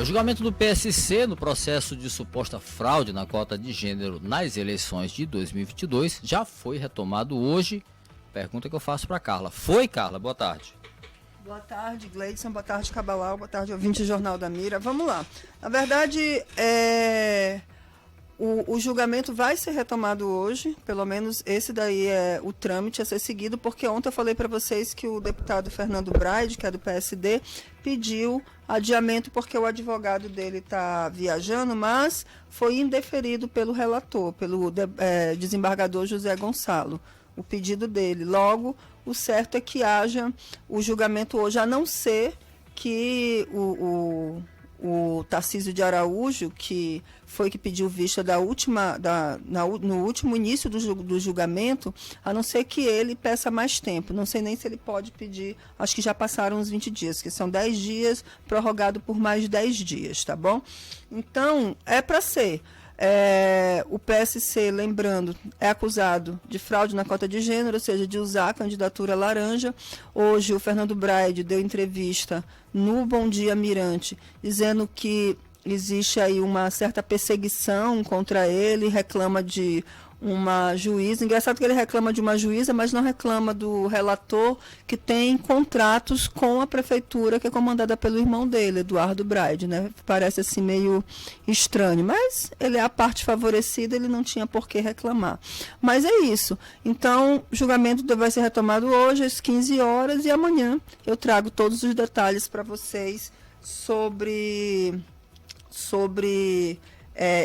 O julgamento do PSC no processo de suposta fraude na cota de gênero nas eleições de 2022 já foi retomado hoje. Pergunta que eu faço para Carla. Foi, Carla? Boa tarde. Boa tarde, Gleidson. Boa tarde, Cabalau. Boa tarde, ouvinte do Jornal da Mira. Vamos lá. Na verdade, o julgamento vai ser retomado hoje. Pelo menos esse daí é o trâmite a ser seguido, porque ontem eu falei para vocês que o deputado Fernando Braide, que é do PSD, pediu adiamento porque o advogado dele está viajando, mas foi indeferido pelo relator, pelo desembargador José Gonçalo, o pedido dele. Logo, o certo é que haja o julgamento hoje, a não ser que o Tarcísio de Araújo, que foi que pediu vista no último início do julgamento, a não ser que ele peça mais tempo. Não sei nem se ele pode pedir, acho que já passaram uns 20 dias, que são 10 dias, prorrogado por mais 10 dias, tá bom? Então, é para ser. O PSC, lembrando, é acusado de fraude na cota de gênero, ou seja, de usar a candidatura laranja. Hoje, o Fernando Braide deu entrevista no Bom Dia Mirante, dizendo que existe aí uma certa perseguição contra ele, reclama de uma juíza. Engraçado que ele reclama de uma juíza, mas não reclama do relator, que tem contratos com a prefeitura, que é comandada pelo irmão dele, Eduardo Braide, né? Parece assim meio estranho, mas ele é a parte favorecida, ele não tinha por que reclamar. Mas é isso. Então, o julgamento vai ser retomado hoje às 15 horas e amanhã eu trago todos os detalhes para vocês sobre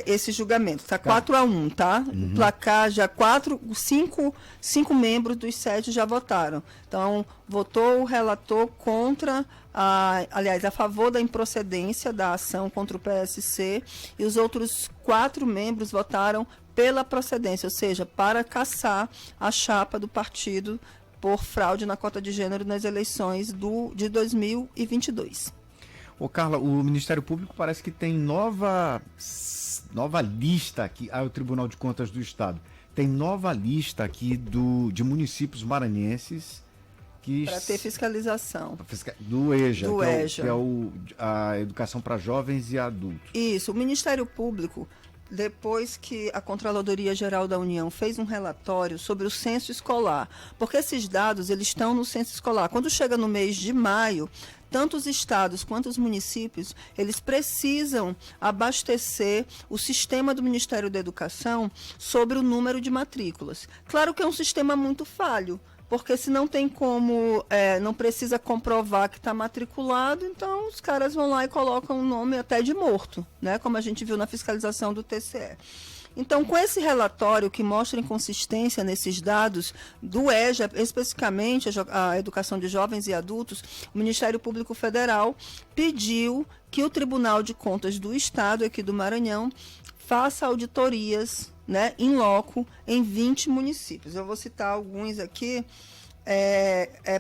esse julgamento. Está 4-1, tá? Uhum. O placar já 5 membros dos 7 já votaram. Então, votou o relator contra, a favor da improcedência da ação contra o PSC, e os outros 4 membros votaram pela procedência, ou seja, para cassar a chapa do partido por fraude na cota de gênero nas eleições de 2022. Ô Carla, o Ministério Público parece que tem nova lista aqui, o Tribunal de Contas do Estado tem nova lista aqui de municípios maranhenses que para ter fiscalização do EJA, do EJA. Que é a Educação para Jovens e Adultos. Isso, o Ministério Público, depois que a Controladoria Geral da União fez um relatório sobre o censo escolar, porque esses dados eles estão no censo escolar. Quando chega no mês de maio, tanto os estados quanto os municípios, eles precisam abastecer o sistema do Ministério da Educação sobre o número de matrículas. Claro que é um sistema muito falho, porque se não tem como, não precisa comprovar que está matriculado, então os caras vão lá e colocam o nome até de morto, né? Como a gente viu na fiscalização do TCE. Então, com esse relatório que mostra inconsistência nesses dados do EJA, especificamente a educação de jovens e adultos, o Ministério Público Federal pediu que o Tribunal de Contas do Estado, aqui do Maranhão, faça auditorias, né, in loco, em 20 municípios. Eu vou citar alguns aqui.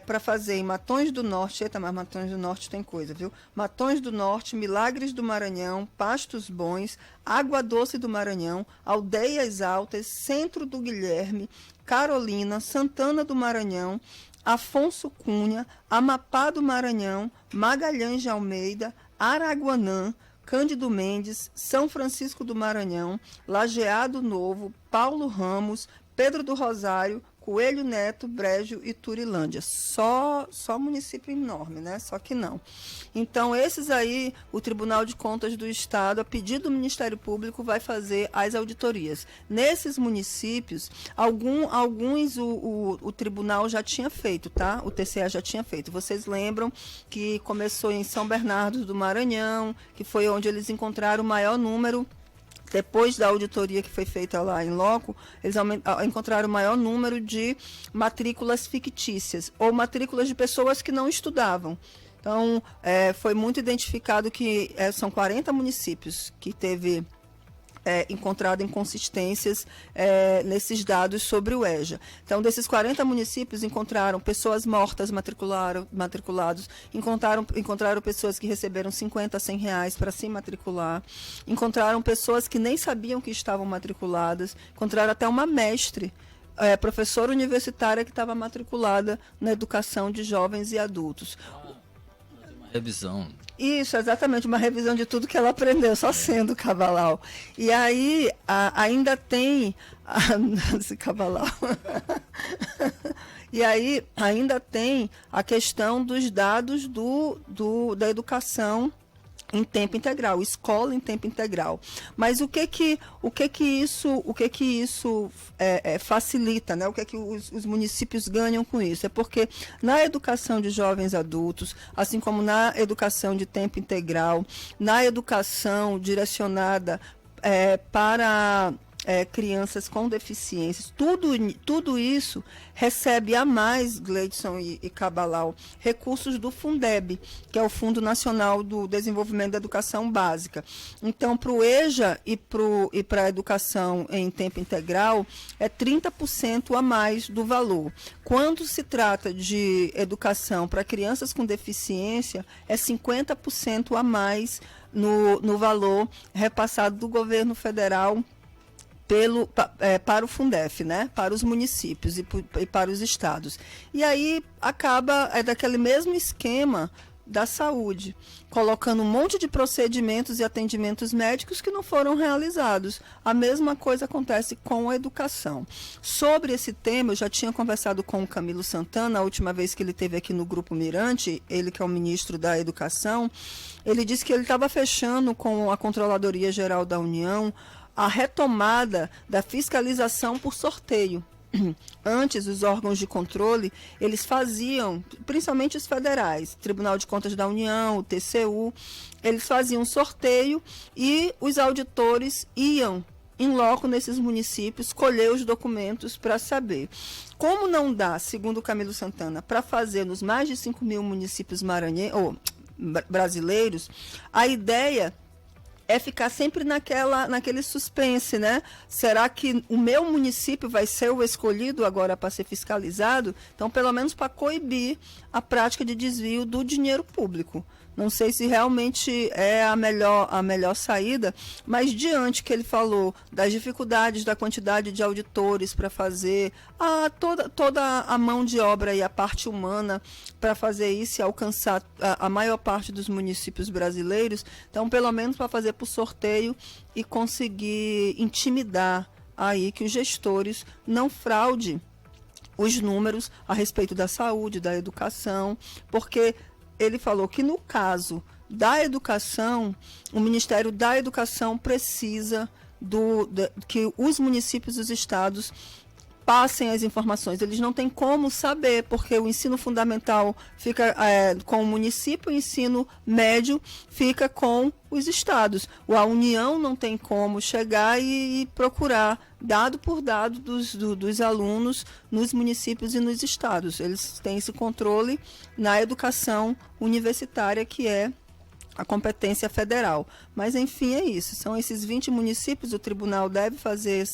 Para fazer em Matões do Norte, mas Matões do Norte tem coisa, viu? Matões do Norte, Milagres do Maranhão, Pastos Bons, Água Doce do Maranhão, Aldeias Altas, Centro do Guilherme, Carolina, Santana do Maranhão, Afonso Cunha, Amapá do Maranhão, Magalhães de Almeida, Araguanã, Cândido Mendes, São Francisco do Maranhão, Lajeado Novo, Paulo Ramos, Pedro do Rosário, Coelho Neto, Brejo e Turilândia. Só município enorme, né? Só que não. Então, esses aí, o Tribunal de Contas do Estado, a pedido do Ministério Público, vai fazer as auditorias. Nesses municípios, alguns o Tribunal já tinha feito, tá? O TCE já tinha feito. Vocês lembram que começou em São Bernardo do Maranhão, que foi onde eles encontraram o maior número. Depois da auditoria que foi feita lá em loco, eles encontraram o maior número de matrículas fictícias, ou matrículas de pessoas que não estudavam. Então, foi muito identificado que são 40 municípios que teve encontrado inconsistências nesses dados sobre o EJA. Então, desses 40 municípios, encontraram pessoas mortas matriculados, encontraram pessoas que receberam 50 a 100 reais para se matricular, encontraram pessoas que nem sabiam que estavam matriculadas, encontraram até uma mestre, professora universitária que estava matriculada na educação de jovens e adultos. Revisão. Isso, exatamente, uma revisão de tudo que ela aprendeu, só sendo Cabalau. E aí ainda tem esse Cabalau. E aí ainda tem a questão dos dados da educação em tempo integral, escola em tempo integral. Mas o que isso facilita, né? O que os municípios ganham com isso? É porque na educação de jovens adultos, assim como na educação de tempo integral, na educação direcionada para crianças com deficiências, tudo isso recebe a mais, Gleidson e Cabalau, recursos do Fundeb, que é o Fundo Nacional do Desenvolvimento da Educação Básica. Então, para o EJA e para a educação em tempo integral, é 30% a mais do valor. Quando se trata de educação para crianças com deficiência, é 50% a mais no valor repassado do governo federal para o Fundef, né? Para os municípios e para os estados. E aí acaba daquele mesmo esquema da saúde, colocando um monte de procedimentos e atendimentos médicos que não foram realizados. A mesma coisa acontece com a educação. Sobre esse tema, eu já tinha conversado com o Camilo Santana, a última vez que ele esteve aqui no Grupo Mirante, ele que é o ministro da Educação, ele disse que ele estava fechando com a Controladoria Geral da União a retomada da fiscalização por sorteio. Antes, os órgãos de controle, eles faziam, principalmente os federais, Tribunal de Contas da União, o TCU, eles faziam sorteio e os auditores iam em loco nesses municípios, colher os documentos para saber. Como não dá, segundo o Camilo Santana, para fazer nos mais de 5 mil municípios brasileiros, a ideia é ficar sempre naquele suspense, né? Será que o meu município vai ser o escolhido agora para ser fiscalizado? Então, pelo menos para coibir a prática de desvio do dinheiro público. Não sei se realmente é a melhor saída, mas diante que ele falou das dificuldades da quantidade de auditores para fazer toda a mão de obra e a parte humana para fazer isso e alcançar a maior parte dos municípios brasileiros, então pelo menos para fazer por sorteio e conseguir intimidar aí que os gestores não fraudem os números a respeito da saúde, da educação, porque ele falou que no caso da educação, o Ministério da Educação precisa que os municípios e os estados passem as informações. Eles não têm como saber, porque o ensino fundamental fica com o município, o ensino médio fica com os estados. A União não tem como chegar e procurar dado por dado dos alunos nos municípios e nos estados. Eles têm esse controle na educação universitária, que é a competência federal. Mas, enfim, é isso. São esses 20 municípios, o tribunal deve fazer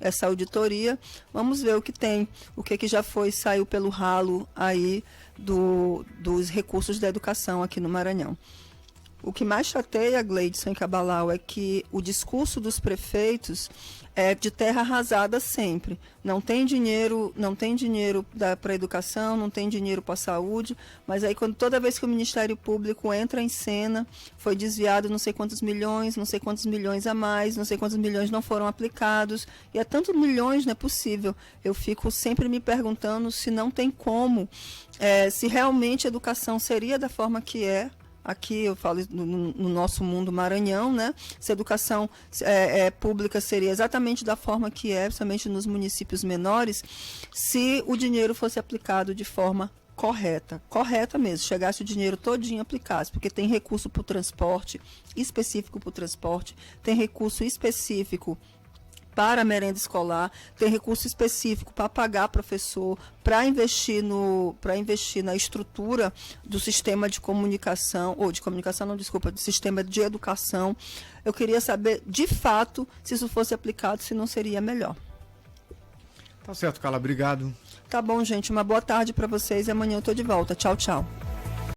essa auditoria. Vamos ver o que tem, o que já saiu pelo ralo aí dos recursos da educação aqui no Maranhão. O que mais chateia, Gleidson e Cabalau, é que o discurso dos prefeitos é de terra arrasada sempre. Não tem dinheiro para a educação, não tem dinheiro para a saúde, mas aí toda vez que o Ministério Público entra em cena, foi desviado não sei quantos milhões a mais, não sei quantos milhões não foram aplicados, e é tantos milhões, não é possível. Eu fico sempre me perguntando se não tem como, se realmente a educação seria da forma que é. Aqui eu falo no nosso mundo Maranhão, né? Se a educação pública seria exatamente da forma que é, principalmente nos municípios menores, se o dinheiro fosse aplicado de forma correta mesmo, chegasse o dinheiro todinho aplicasse, porque tem recurso para o transporte, específico para o transporte, tem recurso específico para a merenda escolar, tem recurso específico para pagar professor, para investir na estrutura do sistema de comunicação, do sistema de educação. Eu queria saber, de fato, se isso fosse aplicado, se não seria melhor. Tá certo, Carla, obrigado. Tá bom, gente, uma boa tarde para vocês e amanhã eu tô de volta. Tchau, tchau.